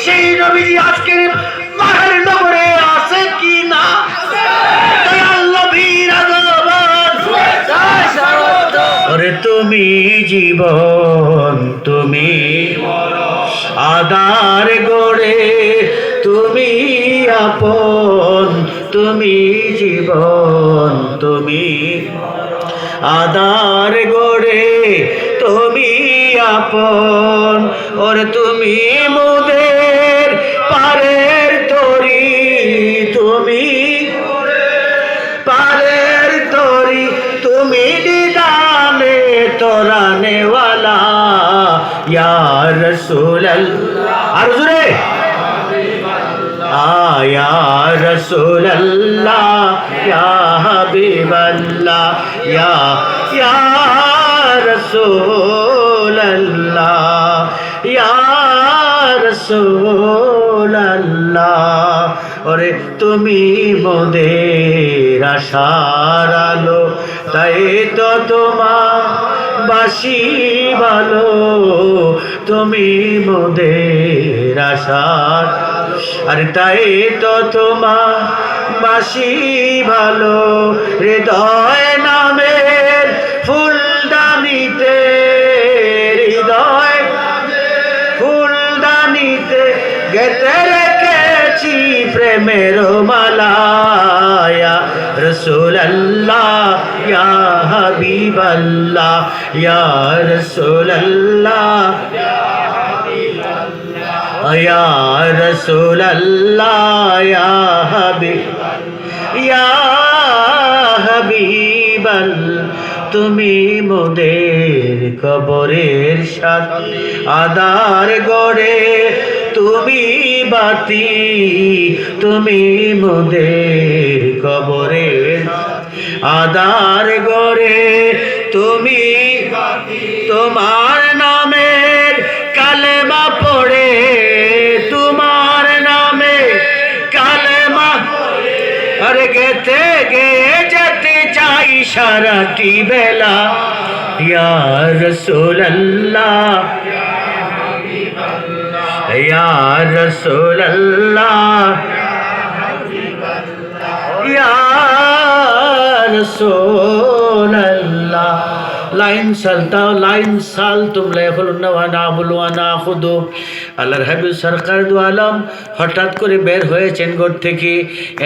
সেই নবীজি আজকের মাহের নগরে আছে কি না? ওরে তুমি জীবন, তুমি আদার গড়ে, তুমি আপন, তুমি জীবন, তুমি আদার গড়ে, তুমি আপন। ওরে তুমি মোদের পারের তরি, তুমি পারের তরি, তুমি দিদানে তোরানেওয়ালা ইয়া রাসূলুল্লাহ। আর জোরে ইয়া রাসূলুল্লাহ, ইয়া হাবিবাল্লাহ, ইয়া রাসূলুল্লাহ, ইয়া রাসূলুল্লাহ। ওরে তুমি মোদের আশার আলো, তাই তো তোমার বাসি ভালো, তুমি মোদের আশার, আরে তাই তো তোমার বাসি ভালো। হৃদয় নামের ফুলদানিতে, হৃদয় ফুলদানিতে গেতে রেখেছি প্রেমের মালা ইয়া রাসূলুল্লাহ, ইয়া হাবিবাল্লাহ, ইয়া রাসূলুল্লাহ, ইয়া রাসূলুল্লাহ, ইয়া হাবিবাল্লাহ। তুমি মোদের কবরের সাথী আদার গড়ে, তুমি বাতি, তুমি মোদের কবরের আদার গড়ে, তুমি তোমার নামের কালেমা পড়ে, তোমার নামে কালেমা আরে গেতে গেয়ে যেতে চাই সারাটি বেলা ইয়া রাসূলুল্লাহ, ইয়া রাসূলুল্লাহ, ইয়া রাসূলুল্লাহ। লাইন সালতাও লাইন সাল তুমলা ইয়াকুলুনা ওয়া না'বুদু ওয়া নাখুদু। আল্লাহর হাবিব সরকার দু আলম হঠাৎ করে বের হয়েছেন ঘর থেকে।